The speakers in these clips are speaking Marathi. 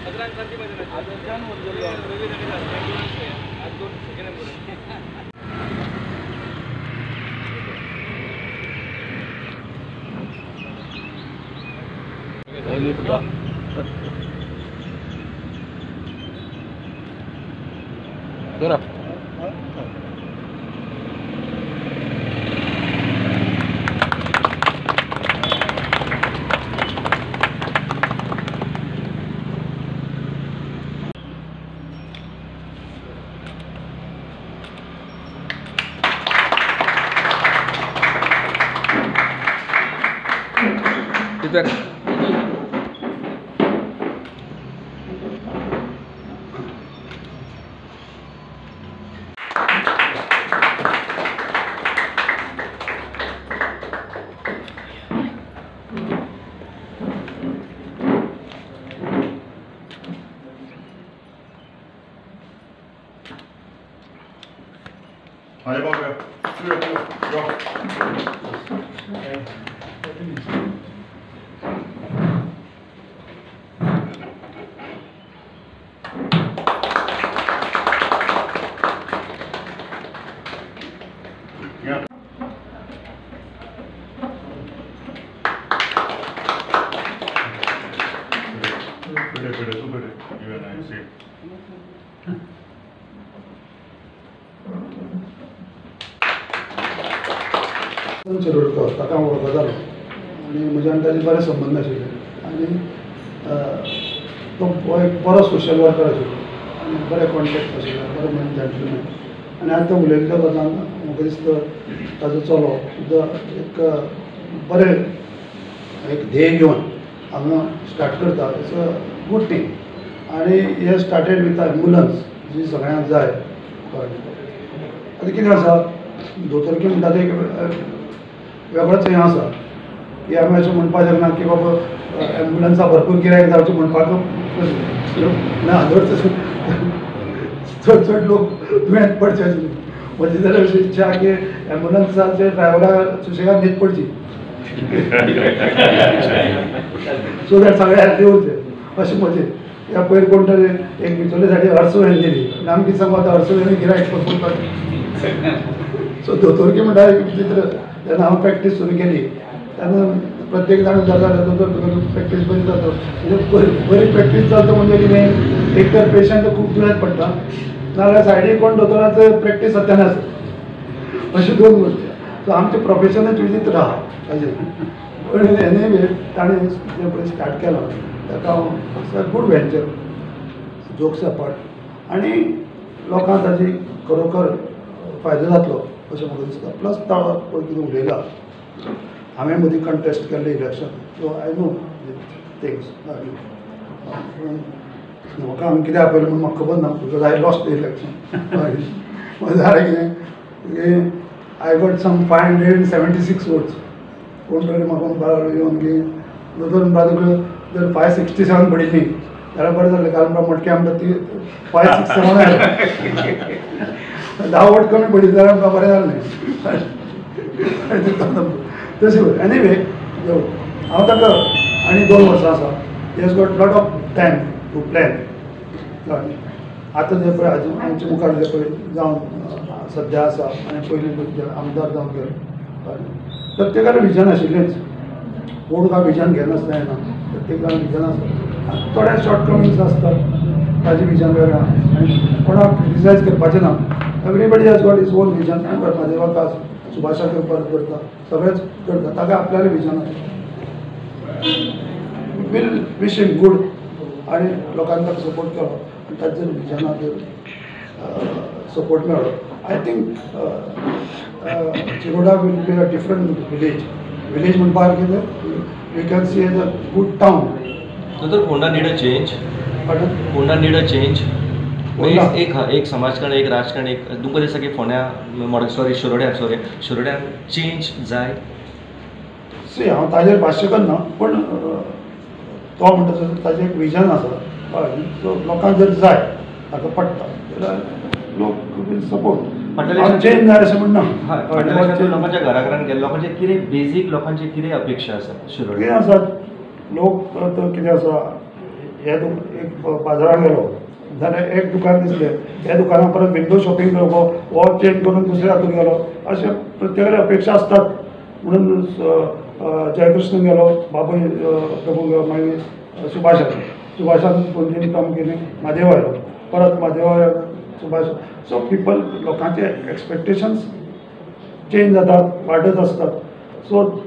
इधर Allez, bon, go. Yeah. Super. You and I see. चिरोडकर ताका वळखता जालो आनी म्हजे आनी ताजे बरे संबंद आशिल्ले आनी तो एक बरो सोशल वर्कर आशिल्लो आनी बरे कॉन्टेक्ट आशिल्ले बरो जॅन्टलमॅन आनी आतां उलयल्ल्या गजान म्हाका दिसता ताजो चलो सुद्दां एक बरें एक ध्येय घेवन हांगा स्टार्ट करता इट्स अ गूड थिंग आनी हे स्टार्टेड विथ एम्बुलन्स जी सगळ्यांक जाय आतां कितें आसा दोतोरकी म्हणटा ते वेगळोच हें आसा की आमी अशें म्हणपाक शकना की बाबा एम्बुलन्सा भरपूर गिरायक जावचें म्हणपाक ना चड लोक दुयेंत पडचे म्हजी जाल्यार अशी इच्छा की एम्बुलन्साचे ड्रायव्हराक सुशेगाद न्हीद पडची सो दॅट सगळे हॅल्दी उरचे अशें म्हजें ह्या पयर कोण तरी एक भितरले साठी हरसू हें दिली आनी आमी कितें सांगू आतां हरसू हें गिरायक पडटा सो दोतोरकी म्हणटा एक विचित्र जेन्ना हांव प्रॅक्टीस सुरू केली तेन्ना प्रत्येक जाण जाता दोतोर तुका प्रॅक्टीस बरी जाता म्हणजे बरी प्रॅक्टीस जाता म्हणजे कितें एक तर पेशंट खूब दुयेंत पडटा नाजाल्यार सायडीक कोण दोतोराचो प्रॅक्टीस सत्यान आसा अशें दोन गोश्टी सो आमचें प्रोफेशनच विचित्र आहा अशें पण एनीवे ताणें जें पळय स्टार्ट केलां ताका हांव गूड वेंचर जोक्स अपार्ट आनी लोकांक ताजी खरोखर फायदो जातलो अशें म्हाका दिसता प्लस पळय कितें उलयलां हांवें मदीं कंटेस्ट केल्लें election so I know things म्हाका हांवें कितें आपयलें म्हूण म्हाका खबर ना because I lost the election जालें कितें आय गॉट सम 576 वोट्स कोण तरी म्हाका बारा येवन की दोतोर म्हणटा जर 567 पडिल्ली जाल्यार बरें जालें कारण मटके आमकां ती 567 आयली 10 वोट कमी पडिल्ली जाल्यार आमकां बरें जालें तशें एनीवे हांव ताका आनी 2 वर्सां आसा ही has got lot of time to plan आतां जे पळय आमचे मुखार जे पळय जावन सद्या आसा आनी पयलीं आमदार जावन गेले प्रत्येकान विजन आशिल्लेंच कोण काय विजन घेनासलें ना प्रत्येकान विजन आसा थोड्या शॉर्टकमिंग्स आसतात ताजें विजन वेगळें आनी कोणाक क्रिटिसायज करपाचें ना everybody has got his own vision म्हाजे वता सुभाषा करपाक करता सगळेच करता ताका आपल्यालें विजन आसा वील विश हिम गूड आनी लोकांनी ताका सपोर्ट केलो आनी ताचे विजनाचेर सपोर्ट मेळ्ळो I think Shiroda will be a different village म्हणपाक कितें we can see as a good town दोतोर Ponda need a change Ponda need a change एक समाजकारण एक राजकारण एक तुमकां दिसता की फोंड्या शिरोड्यान चेंज जाय सी हांव ताजेर भाश्य करना पण तो म्हणटा ताजें एक विजन आसा कळ्ळें सो लोकांक जर जाय ताका पडटा जाल्यार लोक वील सपोर्ट चेंज जाय अशें म्हणना लोकांच्या घराघरान गेले लोकांचे कितें बेजीक लोकांचे कितें अपेक्षा आसा शिरोड्या कितें आसा लोक कितें आसा एक बाजारात गेलो जाल्यार एक दुकान दिसलें, ह्या दुकानात परत विंडो शॉपिंग करपो हो चेंज करून दुसऱ्या हातून गेलो, अशें प्रत्येकाले अपेक्षा असतात. म्हणून जयकृष्ण गेलो, बाबूय प्रभू गेलो, मागीर सुभाषान पणजेन काम केलें, म्हादेव आयलो, परत म्हादेवा सुभाष. सो पिपल लोकांचे एक्सपेक्टेशन्स चेंज जातात, वाडत असतात. सो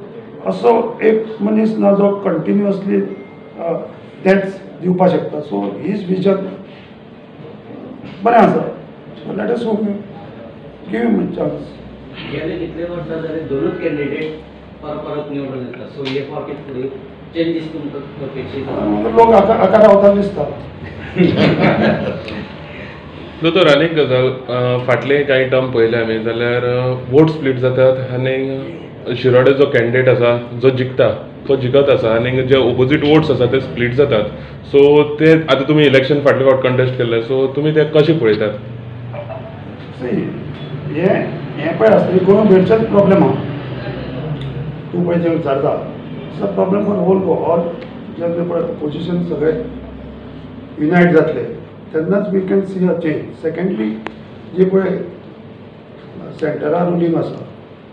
असो एक मनीस ना जो कंटिन्युअसली तेंच दिवपाक शकता. सो हीज विजन बरें आसा. So let us hope give him a chance. गेले कितले वर्सां जाले दोनूच कॅन्डिडेट परत निवडून येतात. सो हे फावटी फुडें चेंजीस तुमकां अपेक्षीत लोक आकार रावता दिसता. दोतोर आनीक गजाल, फाटले कांय टर्म पळयले आमी जाल्यार वोट स्प्लीट जातात आनी शिरोडे जो कॅन्डिडेट आसा जो जिखता तो जिखत आसा आनी जे ओपोजीट वोट्स आसा ते स्प्लीट जातात. सो ते आतां तुमी इलेक्शन फाटले फावट कंटेस्ट केल्ले, सो तुमी ते कशें पळयतात? हें पळय आसता कोण भेटचेच प्रॉब्लेम आहा. तूं पळय जें विचारता so problem for whole go all. जेन्ना पळय पोजिशन सगळे युनायट जातले तेन्नाच we can see a change. Secondly जे पळय सेंटरा रुलींग आसा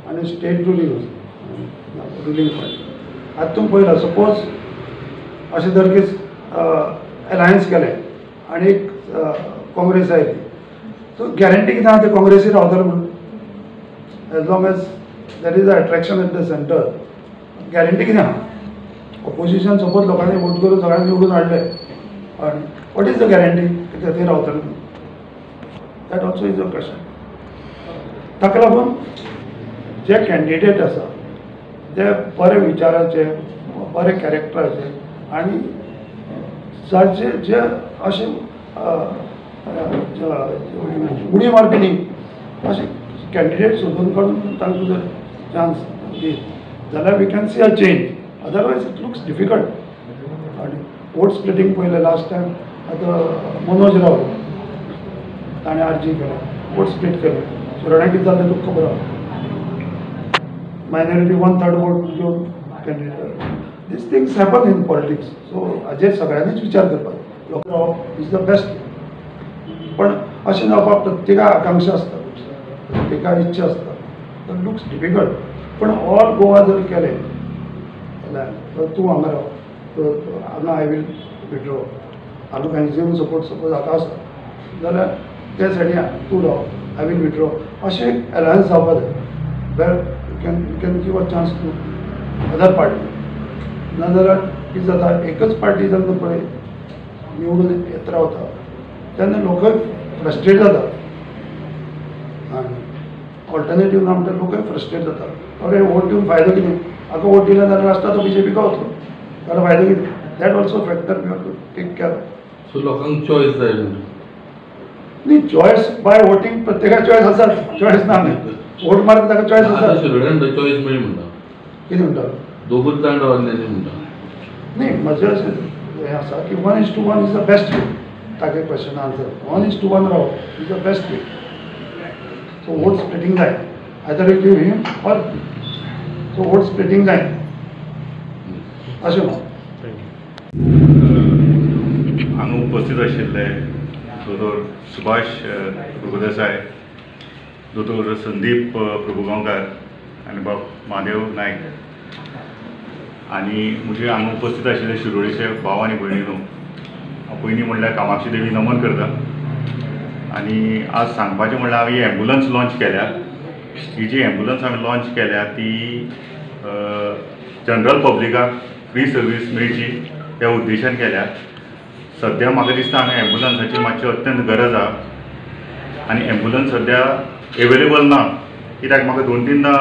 आनी स्टेट रुलींग आसा, रुलींग पार्टी आतां तुमी पळयला सपोज अशें जर केस एलायन्स केलें आनी एक काँग्रेस आयली, सो गॅरंटी कितें आहा ते काँग्रेसीर रावतले म्हणून. As long as there is a attraction at the centre, guarantee कितें आहा? ऑपोजिशन सपोज लोकांनी वोट करून सगळ्यांक निवडून हाडले आनी वॉट इज द गॅरंटी की ते रावतले म्हणून? That also is a question. ताका लागून जे कॅन्डिडेट आसा ते बरे विचाराचे, बरे कॅरेक्टराचे आनी जाचे जे अशें उडी मारपी न्ही अशें कॅन्डिडेट सोदून काडून तांकां जर चान्स दीत जाल्यार we can see a change. Otherwise it looks difficult. आनी वोट स्प्लिटींग पळयलें लास्ट टायम. आतां मनोज राव ताणें आर्जी केलें, वोट स्प्लीट केलें. शिरोड्या कितें जालें तुका खबर आहा? मायनॉरिटी 1/3 वोट घेवन candidate. These things happen in politics. So हाजेर सगळ्यांनीच विचार करपाक. लोक रावप इज द बेस्ट. पण अशें जावपाक प्रत्येका आकांक्षा आसता, प्रत्येका इच्छा आसता. तर लुक्स डिफिकल्ट. पण ऑल गोवा जर केलें जाल्यार तूं हांगा राव, हांगा आय वील विड्रॉ, हांगा मॅक्झिमम सपोर्ट सपोज हाका आसा जाल्यार त्या सायडीन तूं राव, आय वील विड्रॉ. अशें एलायन्स जावपाक जाय. Where you can give a chance to other party. नाजाल्यार कितें जाता, एकच पार्टी जेन्ना पळय निवडून येत रावता तेन्ना लोकय फ्रस्ट्रेट जाता आनी ऑल्टरनेटीव ना म्हणटा लोकय फ्रस्ट्रेट जाता. अरे वोट दिवन फायदो कितें? हाका वोट दिले जाल्यार लास्टाक तो बीजेपीक वतलो जाल्यार फायदो कितें? That also factor we have to take care. So लोकांक चॉयस जाय न्ही, चॉयस बाय वोटींग प्रत्येकाक चॉयस आसात. चॉयस ना न्ही, वोट मारता ताका चॉयस आसा. शिरोड्यान चॉयस मेळ्ळी म्हणटा, कितें म्हणटा? दोगूच जाण रावल्ले म्हणटा. न्ही, म्हजें अशें हें आसा की 1:1 इज द बेस्ट वे. ताका क्वेश्चन आन्सर 1:1 रावप is the best way. So vote splitting जाय, either you give him or. So vote splitting जाय अशें म्हणून. हांगा उपस्थित आशिल्ले दोतोर सुभाष प्रभुदेसाय, दोतोर संदीप प्रभुगांवकार आनी बाब महादेव नायक आनी म्हजे हांगा उपस्थित आशिल्ले शिरोडेचे भाव आनी भयणीनो, हांव पयलीं म्हणल्यार कामाक्षी देवी नमन करता. आनी आज सांगपाचें म्हणल्यार हांवें ही एम्बुलन्स लॉन्च केल्या. ही जी एम्बुलन्स हांवें लॉन्च केल्या ती जनरल पब्लिकाक फ्री सर्वीस मेळची त्या उद्देशान केल्या. सद्या म्हाका दिसता हांगा एम्बुलन्साची मातशी अत्यंत गरज आहा आनी एम्बुलन्स सद्या एवेलेबल ना. कित्याक म्हाका 2-3दां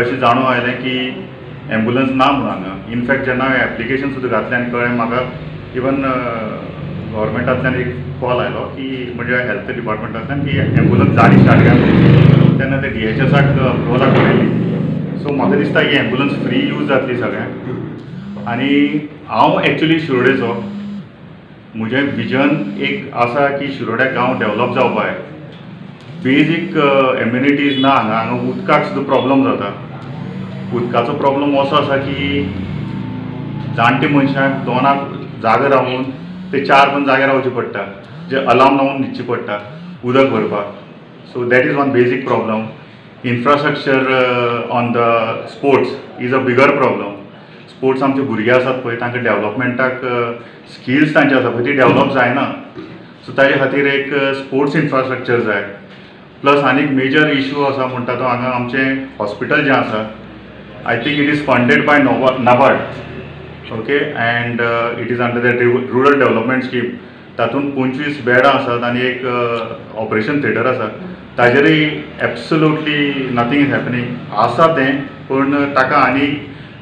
अशें जाणून आयलें की एम्बुलन्स ना म्हणून हांगा. इनफॅक्ट जेन्ना हांवें एप्लिकेशन सुद्दां घातलें आनी कळ्ळें म्हाका इवन गव्हर्मेंटांतल्यान एक कॉल आयलो की म्हणजे हेल्थ डिपार्टमेंटांतल्यान की एम्बुलन्स जाडी स्टार्ट केल्या. तेन्ना ते DHSाक अप्रुवलाक पळयली. सो म्हाका दिसता ही एम्बुलन्स फ्री यूज जातली सगळ्यांक. आनी हांव एक्चुली शिरोडेचो, म्हजें विजन एक आसा की शिरोड्या गांव डेवलप जावपाक जाय. बेजीक एम्युनिटीज ना हांगा. हांगा उदकाक सुद्दां प्रॉब्लम जाता. उदकाचो प्रॉब्लम असो आसा की जाणटे मनशांक दोनाक जागो रावून ते 4 पण जाग्यार रावचे पडटा, जे अलार्म लावून न्हिदची पडटा उदक भरपाक. सो दॅट इज वन बेसीक problem. Infrastructure on the sports is a bigger problem. Sports आमचे भुरगे आसात पळय तांकां डेवलपमेंटाक स्किल्स तांचे आसा पळय ती डेवलप जायना. सो ताजे खातीर एक स्पोर्ट्स इन्फ्रास्ट्रक्चर जाय. प्लस आनीक मेजर इश्यू आसा म्हणटा तो हांगा आमचें हॉस्पिटल जें आसा, I think it is funded by NABARD. Okay, and it is under the rural development scheme. तातूंत 25 बेडां आसात आनी एक ऑपरेशन थिएटर आसा. ताजेरय एब्सोल्युटली नथींग इज हॅपनिंग. आसा तें, पूण ताका आनी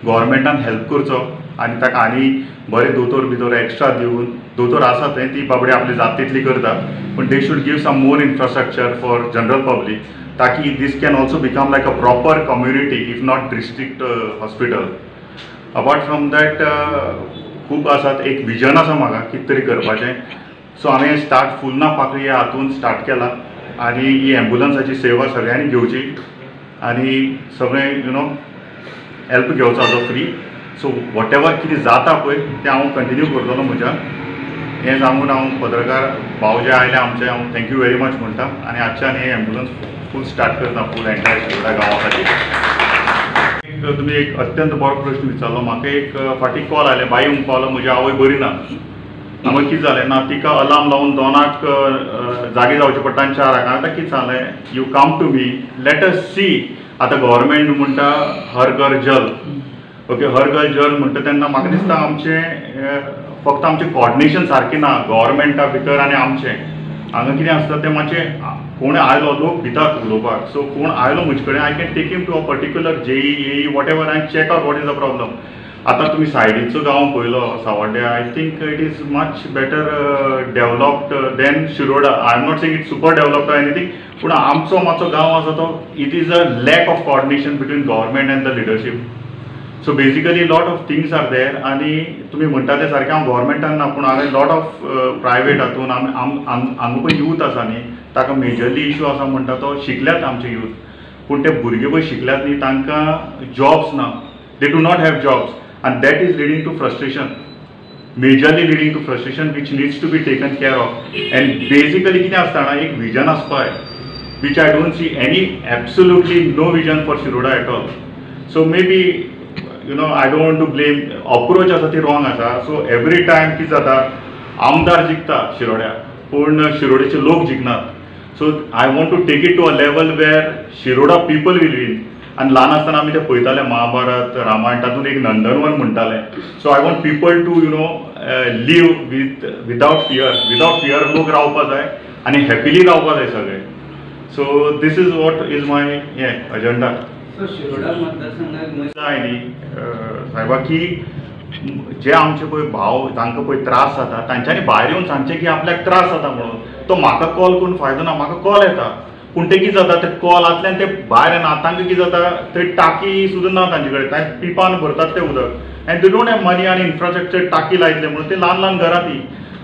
गव्हर्मेंटान हेल्प करचो आनी ताका आनी बरे दोतोर भितर एक्स्ट्रा दिवन, दोतोर आसा थंय ती बाबडी आपली जात तितली करता, पूण they should give some more infrastructure for general public, ताकी this can also become like a proper community if not district hospital. Apart from that खूब आसात. एक विजन आसा म्हाका कितें तरी करपाचें. सो हांवें स्टार्ट फुलना पाकळी ह्या हातून स्टार्ट केला आनी ही एम्बुलन्साची सेवा सगळ्यांनी घेवची आनी सगळें हेल्प घेवचो हाजो फ्री. सो वॉट एवर कितें जाता पळय तें हांव कंटिन्यू करतलो म्हज्या. हें सांगून हांव पत्रकार भाव जे आयले आमचे हांव थँक्यू व्हेरी मच म्हणटा आनी आजच्यान हें एम्बुलन्स फूल स्टार्ट करता फूल एंटायर शिरोडा गांवा खातीर. तुमी एक अत्यंत बरो प्रश्न विचारलो. म्हाका एक फाटीं कॉल आयले, बाई म्हणून पावलो म्हजी आवय बरी ना. हांवें कितें जालें ना, तिका अलार्म लावन 2 जागे जावचे पडटा आनी 4 आतां कितें जालें, you come to me, let us see. आतां गव्हर्मेंट म्हणटा हर घर जल. ओके, हर घर जल म्हणटा तेन्ना म्हाका दिसता आमचें फक्त आमचें कॉर्डिनेशन सारकें ना गव्हर्मेंटा भितर आनी आमचें. हांगा कितें आसता तें मातशें कोण आयलो, लोक भितात उलोवपाक. सो कोण आयलो म्हजे कडेन, I can take him to a particular JE whatever I check out what is the problem. आतां तुमी सायडीचो गांव पळयलो सावड्ड्या, I think it is much better developed than Shiroda. I am not saying it super developed or anything, पूण आमचो मातसो गांव आसा तो it is a lack of coordination between government and the leadership. So basically lot of things are there. आनी तुमी म्हणटा ते सारकें हांव गव्हर्मेंटान ना, पूण हांवें लॉट ऑफ प्रायवेट हातून हांगा पळय यूथ आसा न्ही, ताका मेजरली इश्यू आसा म्हणटा तो शिकल्यात आमचे यूथ, पूण ते भुरगे पळय शिकल्यात न्ही तांकां जॉब्स ना. They do not have jobs and that is leading to frustration, majorly leading to frustration which needs to be taken care of. And basically कितें आसता ना, एक vision आसपा जाय which I don't see any, absolutely no vision for Shiroda at all. So maybe I don't want to blame, approach आसा ती wrong आसा. So every time कितें जाता, आमदार जिखता शिरोड्या पूण शिरोडेचे लोक जिखनात. So I want to take it to a level where Shiroda people will win. आनी ल्हान आसतना आमी ते पळयताले महाभारत रामायण, तातूंत एक नंदनवन म्हणटाले. So I want people to live without fear लोक रावपा जाय आनी हॅपिली रावपा जाय सगळे. So this is what is my agenda. जाय न्ही सायबा की जे आमचे पळय भाव तांकां पळय त्रास जाता तांच्यांनी भायर येवन सांगचें की आपल्याक त्रास जाता म्हणून. तो म्हाका कॉल करून फायदो ना, म्हाका कॉल येता, पूण ते कितें जाता ते कॉलांतल्यान ते भायर येना. तांकां कितें जाता, थंय टाकी सुद्दां ना तांचे कडेन, तांचे पिपान भरतात ते उदक आनी दे डोंट हॅव मनी आनी इन्फ्रास्ट्रक्चर टाकी लायतले म्हणून ते ल्हान घरां ती.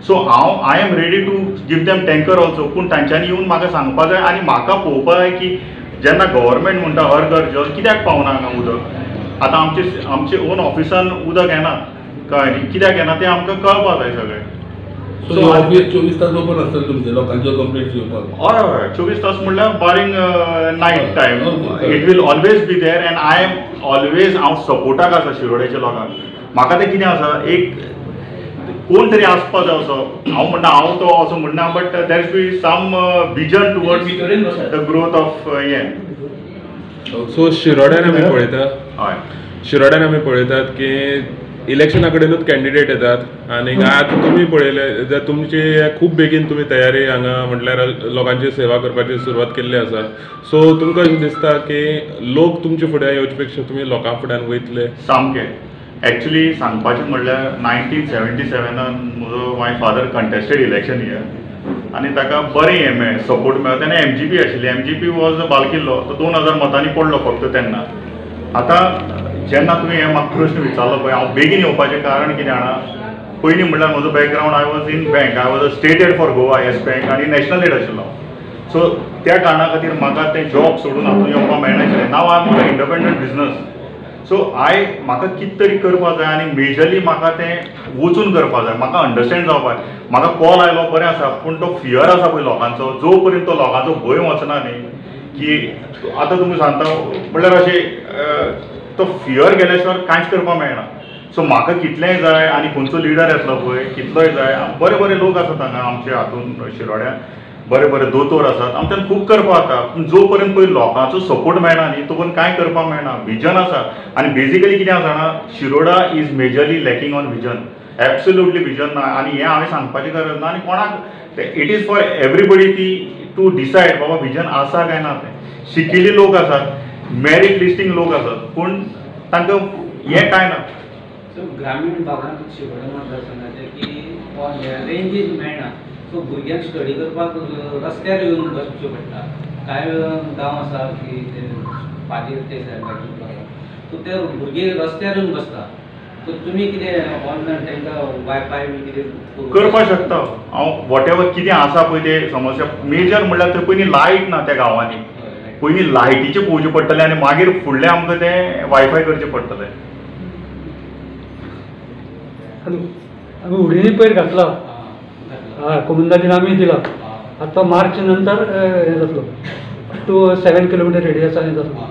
So I am ready to give them tanker also, पूण तांच्यांनी येवन म्हाका सांगपा जाय आनी म्हाका पळोवपा जाय की जेन्ना गव्हर्मेंट म्हणटा हर घर जल कित्याक पावना हांगा उदक. आतां आमचे ओन ऑफिसान उदक येना, कळ्ळें न्ही, कित्याक येना तें आमकां कळपा जाय सगळें. सो ऑफिस 24 तास ओपन आसता तुमचे लोकांच्यो कंप्लेंट्स घेवपाक? हय 24 तास म्हणल्यार barring night time it will always be there. And I am always, हांव सपोर्टाक आसा शिरोडेच्या लोकांक. म्हाका तें कितें आसा, एक कोण तरी आसपा जाय असो. हांव म्हणटा हांव तो असो म्हणना, but there is be some vision towards the growth of so शिरोड्यान आमी पळयता, हय शिरोड्यान आमी पळयतात की इलेक्शना कडेनूच कॅन्डिडेट येतात आनी आतां तुमी पळयले तुमची खूब बेगीन तुमी तयारी हांगा म्हटल्यार लोकांची सेवा करपाची सुरवात केल्ली आसा. सो तुमकां अशें दिसता की लोक तुमचे फुड्यान येवचे पेक्षा तुमी लोकां फुड्यान वयतले? सामकें. एक्चुली सांगपाचें म्हणल्यार 1977 म्हजो माय फादर कंटेस्टेड इलेक्शन हियर आनी ताका बरें हें मेळ्ळें, सपोर्ट मेळ्ळो. तेन्ना MGP आशिल्ली, MGP वॉज बालकिल्लो, तो 2000 मतांनी पडलो फक्त तेन्ना. आतां जेन्ना तुमी हें म्हाका प्रश्न विचारलो पळय, हांव बेगीन येवपाचें कारण कितें जाणा, पयलीं म्हणल्यार म्हजो background I was in bank, I was a state head for Goa yes bank आनी नॅशनल हेड आशिल्लो. सो त्या कारणा खातीर म्हाका तें जॉब सोडून हातूंत येवपाक मेळनाशिल्लें. नाव I am independent business. So म्हाका कितें तरी करपाक जाय आनी मेजरली म्हाका तें वचून करपाक जाय, म्हाका अंडरस्टँड जावपाक जाय. म्हाका कॉल आयलो बरें आसा, पूण तो फियर आसा पळय लोकांचो, जो पर्यंत तो लोकांचो भंय वचना न्ही, की आतां तुमी सांगता म्हणल्यार अशें तो फियर गेल्या शिवाय कांयच करपाक मेळना. सो म्हाका कितलेंय जाय आनी खंयचो लिडर येतलो पळय कितलोय जाय, बरे बरे लोक आसात हांगा आमच्या हातून शिरोड्या, बरे बरे दोतोर आसात, आमच्यान खूब करपाक जाता. पूण जो पर्यंत पळय लोकांचो सपोर्ट मेळना न्ही तो पर्यंत कांय करपाक मेळना. विजन आसा आनी बेजिकली कितें आसा जाणा, Shiroda is majorly lacking on vision, absolutely vision ना. आनी हें हांवें सांगपाची गरज ना, आनी कोणाक it is for everybody to decide बाबा विजन आसा काय ना. तें शिकिल्ले लोक आसात, मेरिट लिस्टींग लोक आसात, पूण तांकां हें कांय ना. सो ग्रामीण भागांत शिरोडा मतदारसंघाचे की रेंजीस मेळना, सो भुरग्यांक स्टडी करपाक रस्त्यार येवन बसचें पडटा. कांय गांव आसा की ते पादेर ते सायडीन, सो ते भुरगे रस्त्यार येवन बसता. सो तुमी कितें ऑनलायन तांकां वायफाय बी कितें करपाक शकता. हांव वॉट एवर कितें आसा पळय ते समस्या मेजर म्हणल्यार थंय पयलीं लायट ना त्या गांवांनी, पयलीं लायटीचें पळोवचें पडटलें आनी मागीर फुडलें आमकां तें वायफाय करचें पडटलें. आम्ही उडीनी पयर घातला, हय कोमुंदातीन आमी दिला. आता मार्च नंतर हे जातलो, 2 7 किलोमीटर रेडियसान हे जातलो.